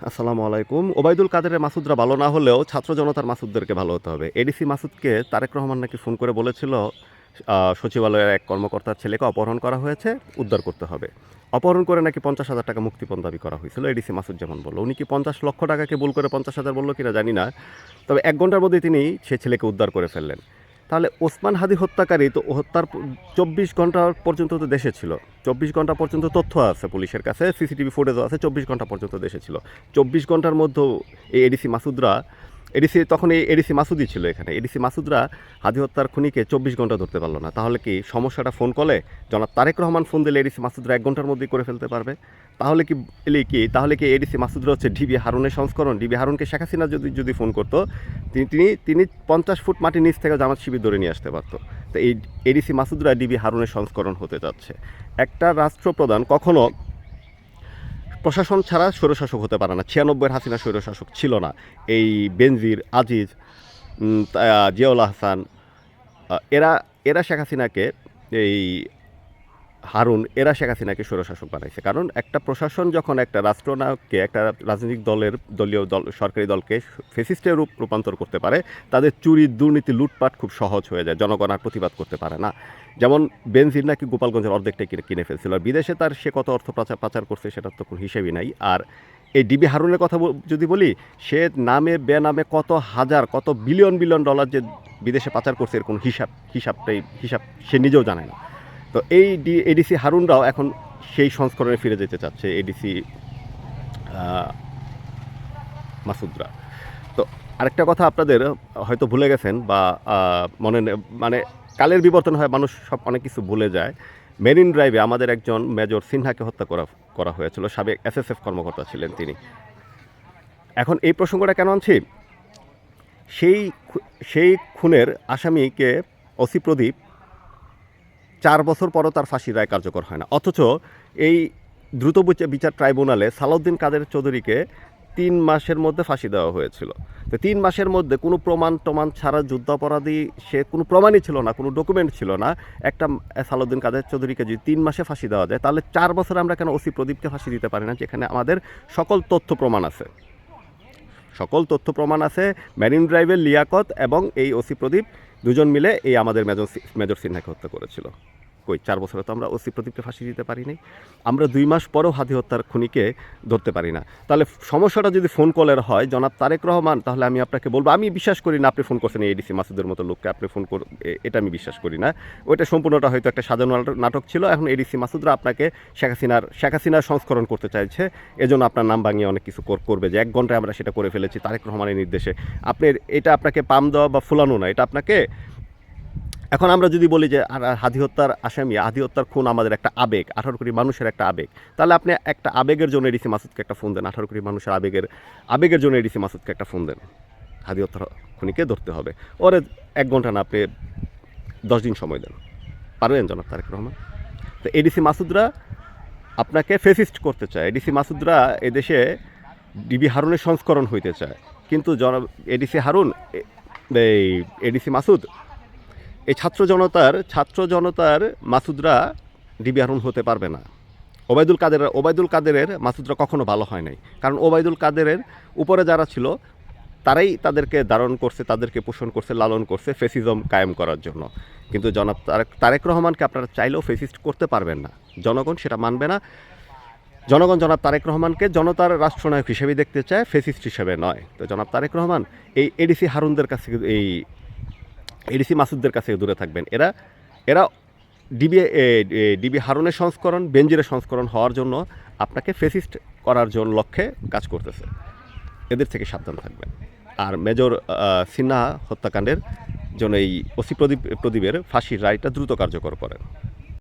আসসালামু আলাইকুম। ওবায়দুল কাদেরের মাসুদরা ভালো না হলেও ছাত্র জনতার মাসুদদেরকে ভালো হতে হবে। এডিসি মাসুদকে তারেক রহমান নাকি ফোন করে বলেছিল সচিবালয়ের এক কর্মকর্তার ছেলেকে অপহরণ করা হয়েছে, উদ্ধার করতে হবে। অপহরণ করে নাকি ৫০,০০০ টাকা মুক্তিপণ দাবি করা হয়েছিল। এডিসি মাসুদ যেমন বলল। উনি কি ৫০ লক্ষ টাকাকে ভুল করে ৫০,০০০ বলল কিনা জানি না। তবে ১ ঘন্টার মধ্যেই তিনি সে ছেলেকে উদ্ধার করে ফেললেন। তাহলে ওসমান হাদি হত্যাকারী তো হত্যার ২৪ ঘন্টা পর্যন্ত তো দেশে ছিল। ২৪ ঘন্টা পর্যন্ত তথ্য আছে পুলিশের কাছে, সিসিটিভি ফুটেজও আছে, ২৪ ঘন্টা পর্যন্ত দেশে ছিল। ২৪ ঘন্টার মধ্যেও এই এডিসি মাসুদরা তখন এই এডিসি মাসুদই ছিল এখানে। এডিসি মাসুদরা হাদি হত্যার খুনিকে ২৪ ঘন্টা ধরতে পারলো না। তাহলে কি সমস্যাটা ফোন কলে জনাব তারেক রহমান ফোন দিলে এডিসি মাসুদরা ১ ঘন্টার মধ্যেই করে ফেলতে পারবে? তাহলে কি এডিসি মাসুদরা হচ্ছে ডিবি হারুনের সংস্করণ? ডিবি হারুনকে শেখ হাসিনা যদি ফোন করতো, তিনি ৫০ ফুট মাটির নিচ থেকে জামাত শিবির ধরে নিয়ে আসতে পারতো। তো এই এডিসি মাসুদরা ডিবি হারুনের সংস্করণ হতে যাচ্ছে। একটা রাষ্ট্রপ্রধান কখনো প্রশাসন ছাড়া স্বৈরশাসক হতে পারে না। ৯৬-এর হাসিনা স্বৈরশাসক ছিল না। এই বেনজির, আজিজ, জিয়াউল আহসান, এরা শেখ হাসিনাকে, এই হারুন, এরা শেখ হাসিনাকে স্বৈরশাসক বানাইছে। কারণ একটা প্রশাসন যখন একটা রাষ্ট্রনায়ককে, একটা রাজনৈতিক দলীয় সরকারি দলকে ফেসিস্টের রূপান্তর করতে পারে, তাদের চুরি, দুর্নীতি, লুটপাট খুব সহজ হয়ে যায়। জনগণ আর প্রতিবাদ করতে পারে না। যেমন বেনজির নাকি গোপালগঞ্জের অর্ধেকটাই কিনে ফেলছিল। আর বিদেশে সে কত অর্থ পাচার করছে সেটার তো কোনো হিসেবই নাই। আর এই ডিবি হারুনের কথা যদি বলি, সে নামে বেনামে কত হাজার, কত বিলিয়ন ডলার যে বিদেশে পাচার করছে, এর কোনো হিসাব সে নিজেও জানে না। তো এই এডিসি হারুনরাও এখন সেই সংস্করণে ফিরে যেতে চাচ্ছে, এডিসি মাসুদরা। তো আরেকটা কথা আপনাদের হয়তো ভুলে গেছেন বা মানে কালের বিবর্তন হয়, মানুষ অনেক কিছু ভুলে যায়। মেরিন ড্রাইভে আমাদের একজন মেজর সিনহাকে হত্যা করা হয়েছিল। সাবেক এসএসএফ কর্মকর্তা ছিলেন তিনি। এখন এই প্রসঙ্গটা কেন আনছি? সেই খুনের আসামিকে ওসি প্রদীপ ৪ বছর পরও তার ফাঁসির রায় কার্যকর হয় না। অথচ এই দ্রুত বিচার ট্রাইব্যুনালে সালাউদ্দিন কাদের চৌধুরীকে ৩ মাসের মধ্যে ফাঁসি দেওয়া হয়েছিল। তো ৩ মাসের মধ্যে কোনো প্রমাণ ছাড়া যুদ্ধাপরাধী, সে কোনো প্রমাণই ছিল না, কোনো ডকুমেন্ট ছিল না। একটা সালাউদ্দিন কাদের চৌধুরীকে যদি ৩ মাসে ফাঁসি দেওয়া যায়, তাহলে ৪ বছরে আমরা কেন ওসি প্রদীপকে ফাঁসি দিতে পারি না, যেখানে আমাদের সকল তথ্য প্রমাণ আছে। মেরিন ড্রাইভের লিয়াকত এবং এই ওসি প্রদীপ দুজন মিলে এই আমাদের মেজর সিনহাকে হত্যা করেছিল। কই ৪ বছরে তো আমরা ওসি প্রদীপকে ফাঁসি দিতে পারি নাই। আমরা ২ মাস পরেও হাদি হত্যার খুনিকে ধরতে পারি না। তাহলে সমস্যাটা যদি ফোন কলের হয় জনাব তারেক রহমান, তাহলে আমি আপনাকে বলবো, আমি বিশ্বাস করি না আপনি ফোন করছেন এডিসি মাসুদের মতো লোককে আপনি এটা আমি বিশ্বাস করি না। ওইটা সম্পূর্ণটা হয়তো একটা সাজানো নাটক ছিল। এখন এডিসি মাসুদরা আপনাকে শেখ হাসিনার সংস্করণ করতে চাইছে। এজন্য আপনার নাম ভাঙিয়ে অনেক কিছু করবে, যে ১ ঘন্টায় আমরা সেটা করে ফেলেছি তারেক রহমানের নির্দেশে। এটা আপনাকে পাম দেওয়া বা ফুলানো না, এটা আপনাকে। এখন আমরা যদি বলি যে হাদি হত্যার আসামি, হাদি হত্যার খুন আমাদের একটা আবেগ, ১৮ কোটি মানুষের একটা আবেগ, তাহলে আপনি একটা আবেগের জন্য এডিসি মাসুদকে একটা ফোন দেন। ১৮ কোটি মানুষের আবেগের জন্য এডিসি মাসুদকে একটা ফোন দেন। হাদি হত্যার খুনিকে ধরতে হবে, ওরে ১ ঘন্টা না, আপনি ১০ দিন সময় দেন, পারবেন জনাব তারেক রহমান? তো এডিসি মাসুদরা আপনাকে ফেসিস্ট করতে চায়। এডিসি মাসুদরা এদেশে ডিবি হারুনের সংস্করণ হইতে চায়। কিন্তু এডিসি মাসুদ, এই ছাত্র জনতার মাসুদরা ডিবি হারুন হতে পারবে না। ওবায়দুল কাদেরের মাসুদরা কখনো ভালো হয় নাই। কারণ ওবায়দুল কাদেরের উপরে যারা ছিল তারাই তাদেরকে ধারণ করছে, তাদেরকে পোষণ করছে, লালন করছে ফেসিজম কায়েম করার জন্য। কিন্তু জনাব তারেক রহমানকে আপনারা চাইলেও ফেসিস্ট করতে পারবেন না। জনগণ সেটা মানবে না। জনগণ জনাব তারেক রহমানকে জনতার রাষ্ট্রনায়ক হিসেবে দেখতে চায়, ফেসিস্ট হিসেবে নয়। তো জনাব তারেক রহমান এই এডিসি হারুনদের কাছে, এই এডিসি মাসুদদের কাছে দূরে থাকবেন। এরা ডিবি হারুনের সংস্করণ, বেনজিরের সংস্করণ হওয়ার জন্য আপনাকে ফেসিস্ট করার জন্য লক্ষ্যে কাজ করতেছে। এদের থেকে সাবধান থাকবেন। আর মেজর সিনহা হত্যাকাণ্ডের জন্য এই ওসি প্রদীপের ফাঁসির রায়টা দ্রুত কার্যকর করেন।